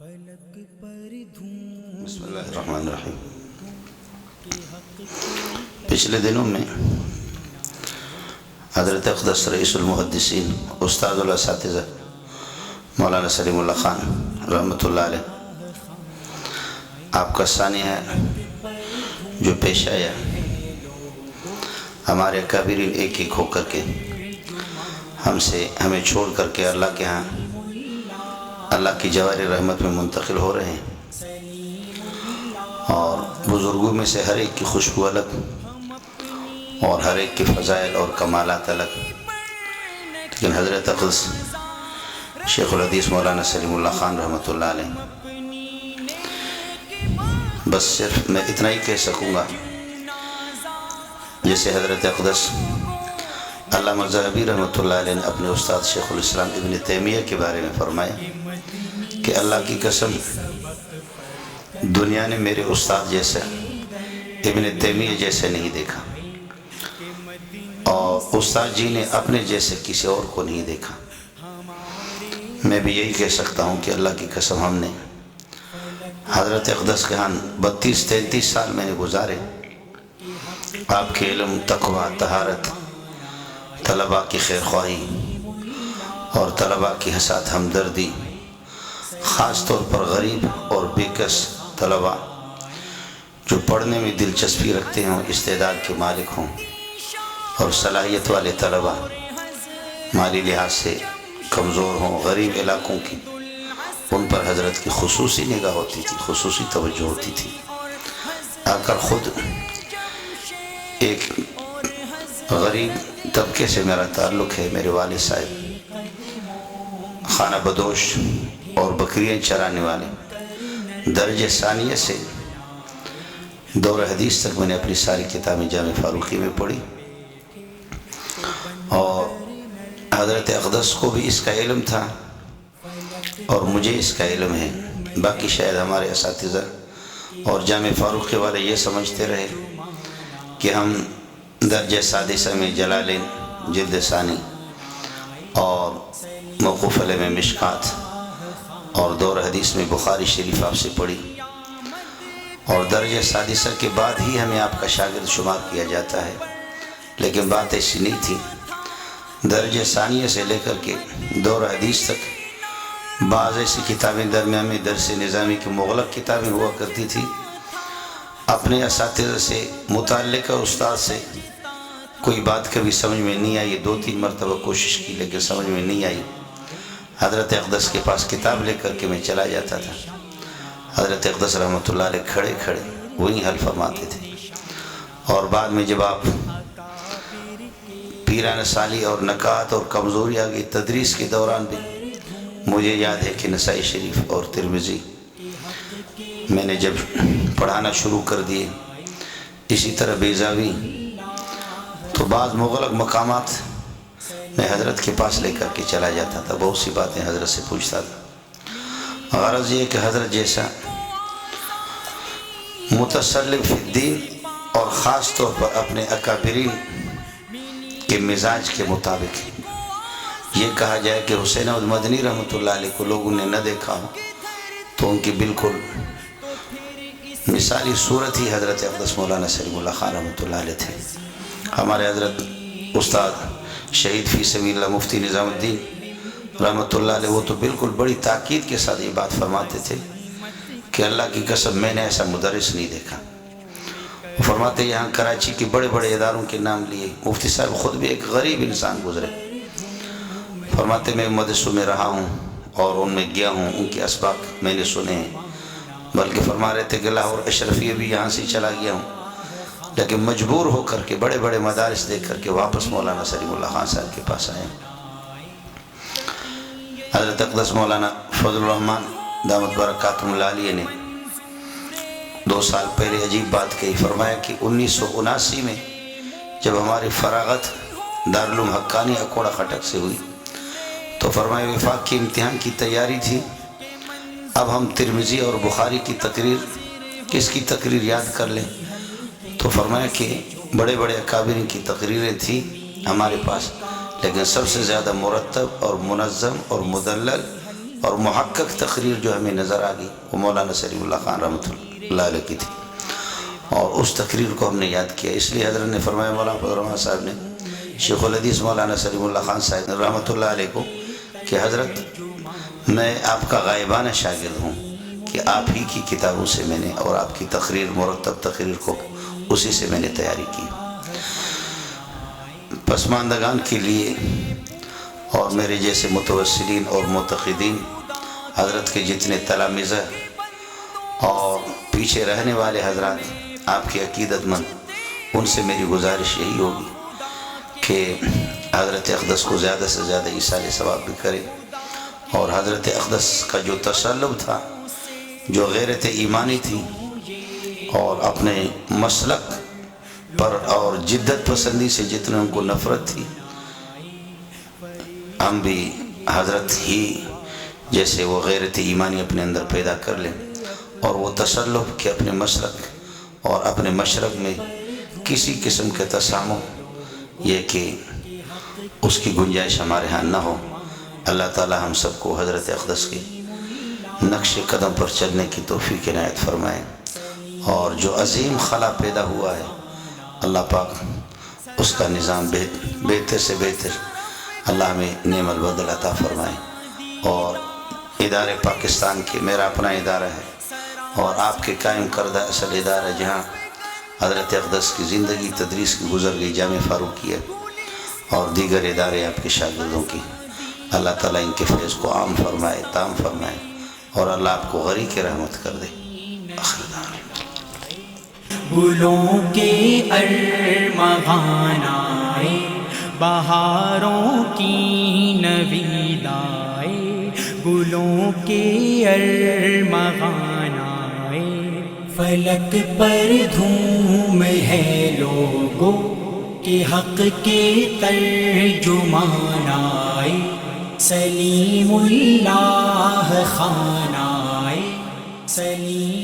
بسم اللہ الرحمن الرحیم۔ پچھلے دنوں میں حضرت اقدس رئیس المحدثین استاد الاساتذہ مولانا سلیم اللہ خان رحمۃ اللہ علیہ آپ کا ثانیہ جو پیش آیا، ہمارے اکابرین ایک ایک ہو کر کے ہمیں چھوڑ کر کے اللہ کے ہاں اللہ کی جواری رحمت میں منتقل ہو رہے ہیں، اور بزرگوں میں سے ہر ایک کی خوشبو الگ اور ہر ایک کی فضائل اور کمالات الگ، لیکن حضرت اقدس شیخ الحدیث مولانا سلیم اللہ خان رحمۃ اللہ علیہ، بس صرف میں اتنا ہی کہہ سکوں گا جیسے حضرت اقدس علامہ ذہبی رحمۃ اللہ علیہ نے اپنے استاد شیخ الاسلام ابن تیمیہ کے بارے میں فرمایا کہ اللہ کی قسم دنیا نے میرے استاد جیسا ابن تیمیہ جیسے نہیں دیکھا، اور استاد جی نے اپنے جیسے کسی اور کو نہیں دیکھا۔ میں بھی یہی کہہ سکتا ہوں کہ اللہ کی قسم ہم نے حضرت اقدس کے ہاں 32-33 سال میں نے گزارے، آپ کے علم، تقوی، طہارت، طلباء کی خیرخواہی اور طلباء کی حساد ہمدردی، خاص طور پر غریب اور بےکس طلباء جو پڑھنے میں دلچسپی رکھتے ہوں، استعداد کے مالک ہوں، اور صلاحیت والے طلباء مالی لحاظ سے کمزور ہوں، غریب علاقوں کی، ان پر حضرت کی خصوصی نگاہ ہوتی تھی، خصوصی توجہ ہوتی تھی۔ آ کر خود ایک غریب طبقے سے میرا تعلق ہے، میرے والد صاحب خانہ بدوش اور بکریاں چرانے والے، درجہ ثانیہ سے دور حدیث تک میں نے اپنی ساری کتابیں جامع فاروقی میں پڑھی، اور حضرت اقدس کو بھی اس کا علم تھا اور مجھے اس کا علم ہے۔ باقی شاید ہمارے اساتذہ اور جامع فاروقی والے یہ سمجھتے رہے کہ ہم درجہ سادسہ میں جلالین جلد ثانی اور موقوف علیہ میں مشکات اور دور حدیث میں بخاری شریف آپ سے پڑھی، اور درجہ سادسہ کے بعد ہی ہمیں آپ کا شاگرد شمار کیا جاتا ہے، لیکن بات ایسی نہیں تھی۔ درجہ ثانیہ سے لے کر کے دور حدیث تک بعض ایسی کتابیں درمیان میں درس نظامی کی مغلق کتابیں ہوا کرتی تھی، اپنے اساتذہ سے متعلقہ استاد سے کوئی بات کبھی سمجھ میں نہیں آئی، 2-3 مرتبہ کوشش کی لیکن سمجھ میں نہیں آئی، حضرت اقدس کے پاس کتاب لے کر کے میں چلا جاتا تھا، حضرت اقدس رحمۃ اللہ علیہ کھڑے کھڑے وہیں حل فرماتے تھے، اور بعد میں جب آپ پیرانہ سالی اور نکات اور کمزوری آ گئی تدریس کے دوران بھی، مجھے یاد ہے کہ نسائی شریف اور ترمذی میں نے جب پڑھانا شروع کر دیے، اسی طرح بیضاوی، تو بعض مغلق مقامات میں حضرت کے پاس لے کر کے چلا جاتا تھا، بہت سی باتیں حضرت سے پوچھتا تھا۔ غرض یہ کہ حضرت جیسا متسلم فی الدین اور خاص طور پر اپنے اکابرین کے مزاج کے مطابق یہ کہا جائے کہ حسین احمد مدنی رحمۃ اللہ علیہ کو لوگوں نے نہ دیکھا ہو تو ان کی بالکل مثالی صورت ہی حضرت اقدس مولانا سلیم اللہ خان رحمۃ اللہ علیہ تھے۔ ہمارے حضرت استاد شہید فی سبیل اللہ مفتی نظام الدین رحمۃ اللہ علیہ، وہ تو بالکل بڑی تاکید کے ساتھ یہ بات فرماتے تھے کہ اللہ کی قسم میں نے ایسا مدرس نہیں دیکھا۔ وہ فرماتے یہاں کراچی کے بڑے بڑے اداروں کے نام لیے، مفتی صاحب خود بھی ایک غریب انسان گزرے، فرماتے میں مدرسوں میں رہا ہوں اور ان میں گیا ہوں، ان کے اسباق میں نے سنے ہیں، بلکہ فرما رہے تھے کہ لاہور اشرفیہ بھی یہاں سے چلا گیا ہوں، لیکن مجبور ہو کر کے بڑے بڑے مدارس دیکھ کر کے واپس مولانا سلیم اللہ خان صاحب کے پاس آئے۔ حضرت اقدس مولانا فضل الرحمن دامت برکاتہم اللہ علیہ نے 2 سال پہلے عجیب بات کہی، فرمایا کہ 1979 میں جب ہماری فراغت دارالعلوم حقانی اکوڑا خٹک سے ہوئی تو فرمایا وفاق کی امتحان کی تیاری تھی، اب ہم ترمذی اور بخاری کی تقریر، کس کی تقریر یاد کر لیں؟ تو فرمایا کہ بڑے بڑے اکابرین کی تقریریں تھیں ہمارے پاس، لیکن سب سے زیادہ مرتب اور منظم اور مدلل اور محقق تقریر جو ہمیں نظر آ گئی وہ مولانا سلیم اللہ خان رحمۃ اللہ علیہ کی تھی، اور اس تقریر کو ہم نے یاد کیا۔ اس لیے حضرت نے فرمایا، مولانا فضل الرحمان صاحب نے شیخ الحدیث مولانا سلیم اللہ خان صاحب رحمۃ اللہ علیہ کو کہ حضرت میں آپ کا غائبانہ شاگرد ہوں، کہ آپ ہی کی کتابوں سے میں نے اور آپ کی تقریر مرتب تقریر کو اسی سے میں نے تیاری کی۔ پسماندگان کے لیے اور میرے جیسے متوسلین اور معتقدین حضرت کے جتنے تلامذہ اور پیچھے رہنے والے حضرات آپ کے عقیدت مند، ان سے میری گزارش یہی ہوگی کہ حضرت اقدس کو زیادہ سے زیادہ ایصال ثواب بھی کرے، اور حضرت اقدس کا جو تسلب تھا، جو غیرت ایمانی تھی، اور اپنے مسلک پر اور جدت پسندی سے جتنے ان کو نفرت تھی، ہم بھی حضرت ہی جیسے وہ غیرت ایمانی اپنے اندر پیدا کر لیں، اور وہ تسلب کہ اپنے مسلک اور اپنے مشرق میں کسی قسم کے تسامح یہ کہ اس کی گنجائش ہمارے ہاں نہ ہو۔ اللہ تعالی ہم سب کو حضرت اقدس کے نقش قدم پر چلنے کی توفیق عنایت فرمائے، اور جو عظیم خلا پیدا ہوا ہے اللہ پاک اس کا نظام بہتر سے بہتر اللہ ہمیں نعم البدل عطا فرمائے۔ اور ادارے پاکستان کے میرا اپنا ادارہ ہے، اور آپ کے قائم کردہ اصل ادارہ جہاں حضرت اقدس کی زندگی تدریس کی گزر گئی، جامع فاروقیہ اور دیگر ادارے آپ کے شاگردوں کی، اللہ تعالیٰ ان کے فیض کو عام فرمائے، تام فرمائے، اور اللہ آپ کو غریق رحمت کر دے۔ گلوں کے ارمغان آئے، بہاروں کی نوید آئے، گلوں کے ارمغان آئے، فلک پر دھوم ہے لوگوں کہ حق کے ترجمان آئے، سلیم اللہ خان آئے، سلیم